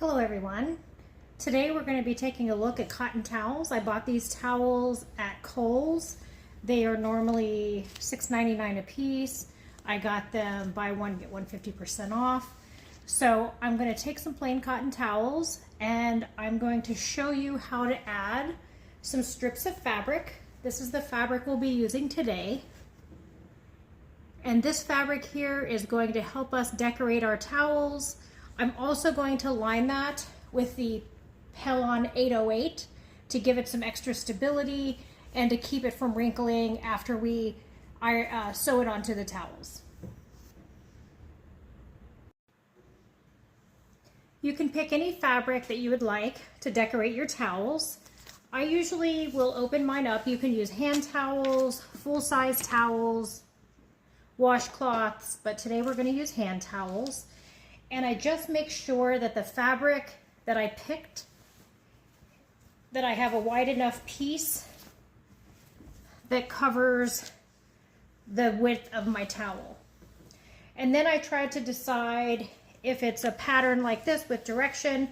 Hello everyone. Today we're going to be taking a look at cotton towels. I bought these towels at Kohl's. They are normally $6.99 a piece. I got them buy one get one 50% off. So I'm going to take some plain cotton towels and I'm going to show you how to add some strips of fabric. This is the fabric we'll be using today. And this fabric here is going to help us decorate our towels. I'm also going to line that with the Pelon 808 to give it some extra stability and to keep it from wrinkling after we sew it onto the towels. You can pick any fabric that you would like to decorate your towels. I usually will open mine up. You can use hand towels, full-size towels, washcloths, but today we're going to use hand towels. And I just make sure that the fabric that I picked, that I have a wide enough piece that covers the width of my towel. And then I try to decide if it's a pattern like this with direction.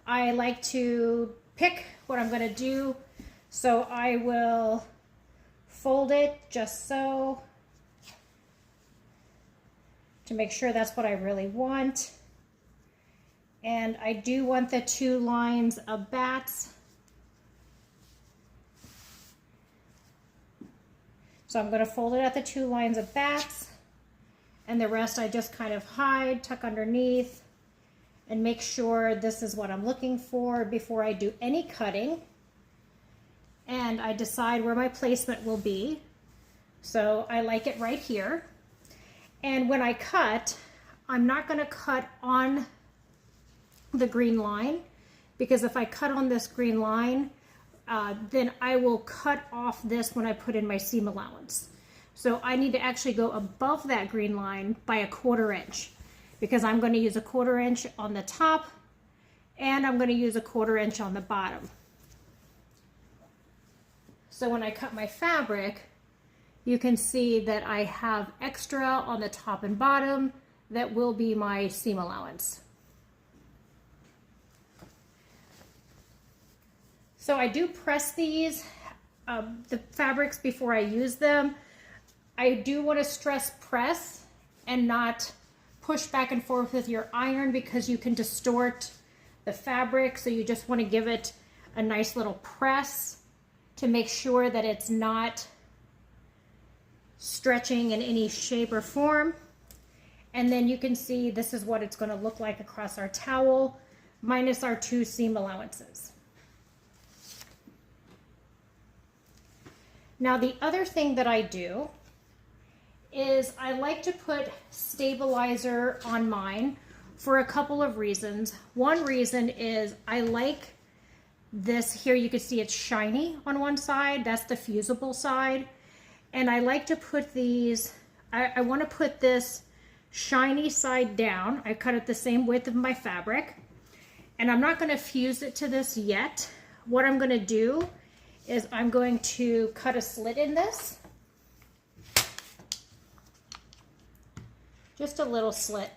I like to pick what I'm going to do. So I will fold it just so to make sure that's what I really want. And I do want the 2 lines of bats. So I'm going to fold it at the 2 lines of bats, and the rest I just kind of hide, tuck underneath, and make sure this is what I'm looking for before I do any cutting. And I decide where my placement will be. So I like it right here. And when I cut, I'm not going to cut on the green line, because if I cut on this green line, then I will cut off this when I put in my seam allowance. So I need to actually go above that green line by 1/4 inch, because I'm going to use 1/4 inch on the top and I'm going to use 1/4 inch on the bottom. So when I cut my fabric, you can see that I have extra on the top and bottom that will be my seam allowance. So I do press these, the fabrics before I use them. I do want to stress press and not push back and forth with your iron, because you can distort the fabric. So you just want to give it a nice little press to make sure that it's not stretching in any shape or form. And then you can see this is what it's going to look like across our towel, minus our 2 seam allowances. Now the other thing that I do is I like to put stabilizer on mine for a couple of reasons. One reason is I like this here. You can see it's shiny on one side. That's the fusible side. And I like to put these, I want to put this shiny side down. I cut it the same width of my fabric. And I'm not going to fuse it to this yet. What I'm going to do is I'm going to cut a slit in this. Just a little slit.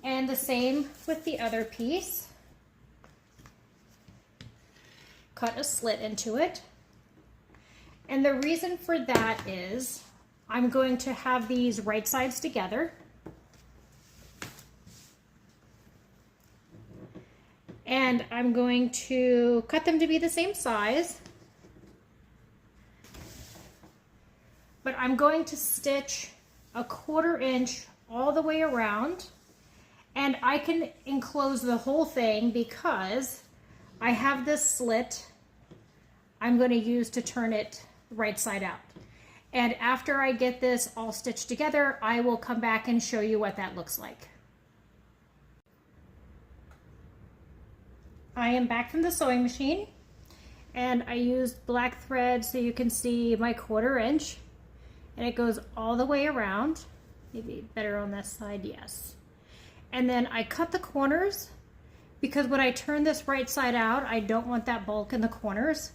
And the same with the other piece. Cut a slit into it. And the reason for that is I'm going to have these right sides together. And I'm going to cut them to be the same size. But I'm going to stitch 1/4 inch all the way around. And I can enclose the whole thing because I have this slit I'm going to use to turn it right side out. And after I get this all stitched together, I will come back and show you what that looks like. I am back from the sewing machine, and I used black thread so you can see my 1/4 inch, and it goes all the way around. Maybe better on this side, yes. And then I cut the corners, because when I turn this right side out, I don't want that bulk in the corners.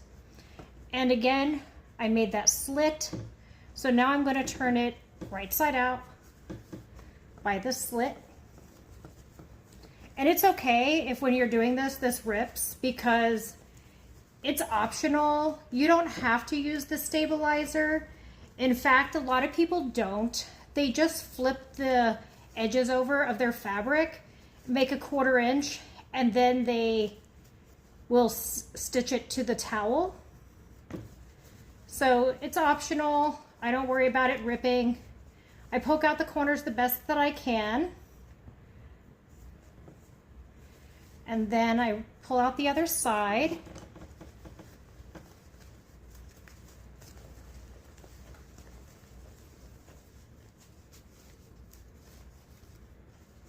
And again, I made that slit. So now I'm going to turn it right side out by the slit. And it's okay if when you're doing this rips, because it's optional. You don't have to use the stabilizer. In fact, a lot of people don't. They just flip the edges over of their fabric, make a 1/4 inch, and then they will stitch it to the towel. So it's optional. I don't worry about it ripping. I poke out the corners the best that I can. And then I pull out the other side.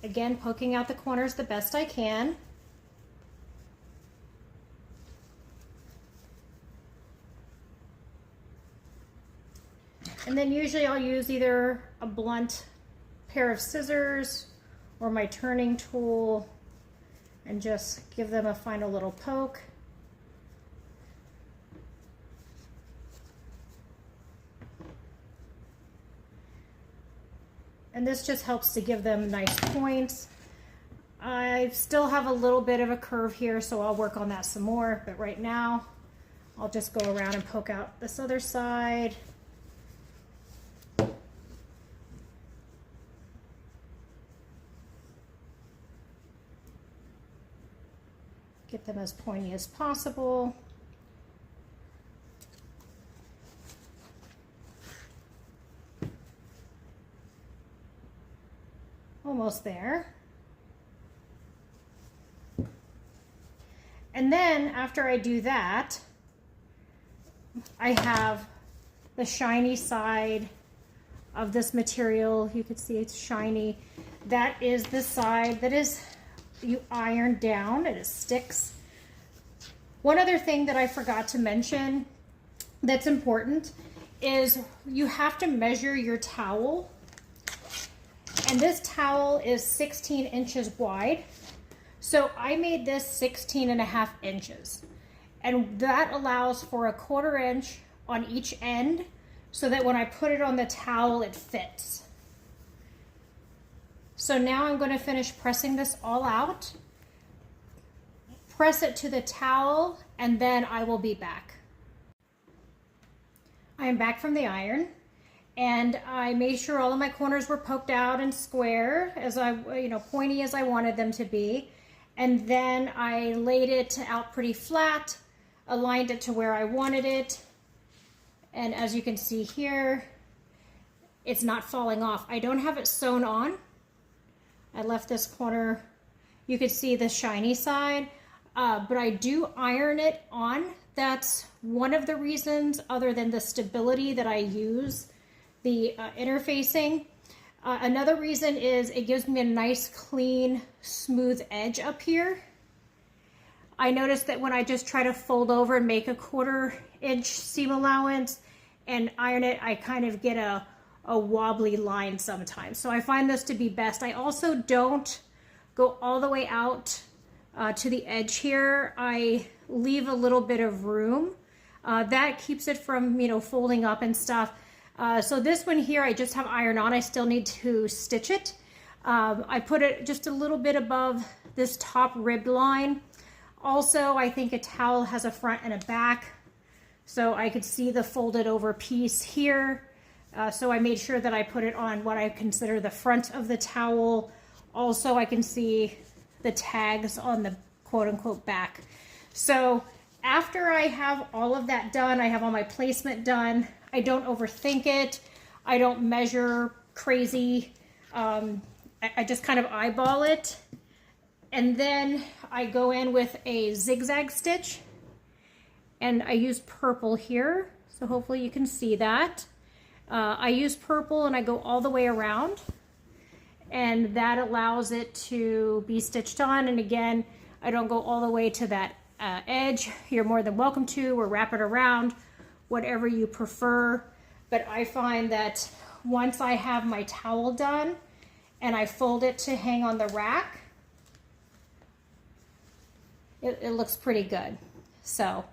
Again, poking out the corners the best I can. And then usually I'll use either a blunt pair of scissors or my turning tool and just give them a final little poke. And this just helps to give them nice points. I still have a little bit of a curve here, so I'll work on that some more, but right now I'll just go around and poke out this other side. Get them as pointy as possible. Almost there. And then after I do that, I have the shiny side of this material. You can see it's shiny. That is the side that is you iron down, it sticks. One other thing that I forgot to mention that's important is you have to measure your towel. And this towel is 16 inches wide. So I made this 16.5 inches. And that allows for a 1/4 inch on each end so that when I put it on the towel, it fits. So now I'm going to finish pressing this all out, press it to the towel, and then I will be back. I am back from the iron, and I made sure all of my corners were poked out and square, as pointy as I wanted them to be. And then I laid it out pretty flat, aligned it to where I wanted it. And as you can see here, it's not falling off. I don't have it sewn on. I left this corner, you could see the shiny side, but I do iron it on. That's one of the reasons, other than the stability, that I use the interfacing. Another reason is it gives me a nice, clean, smooth edge up here. I noticed that when I just try to fold over and make a 1/4 inch seam allowance and iron it, I kind of get a wobbly line sometimes. So I find this to be best. I also don't go all the way out to the edge here. I leave a little bit of room. That keeps it from, folding up and stuff. So this one here, I just have iron on. I still need to stitch it. I put it just a little bit above this top rib line. Also, I think a towel has a front and a back, so I could see the folded over piece here. So I made sure that I put it on what I consider the front of the towel. Also, I can see the tags on the quote-unquote back. So after I have all of that done, I have all my placement done. I don't overthink it. I don't measure crazy. I just kind of eyeball it. And then I go in with a zigzag stitch. And I use purple here. So hopefully you can see that. I use purple and I go all the way around, and that allows it to be stitched on. And again, I don't go all the way to that edge. You're more than welcome to, or wrap it around, whatever you prefer. But I find that once I have my towel done and I fold it to hang on the rack, it looks pretty good. So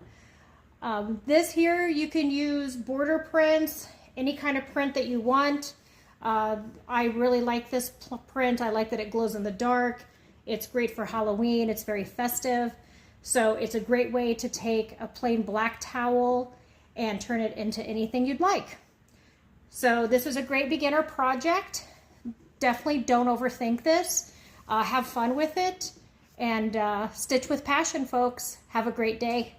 this here, you can use border prints, any kind of print that you want. I really like this print. I like that it glows in the dark. It's great for Halloween. It's very festive. So it's a great way to take a plain black towel and turn it into anything you'd like. So this was a great beginner project. Definitely don't overthink this. Have fun with it and stitch with passion, folks. Have a great day.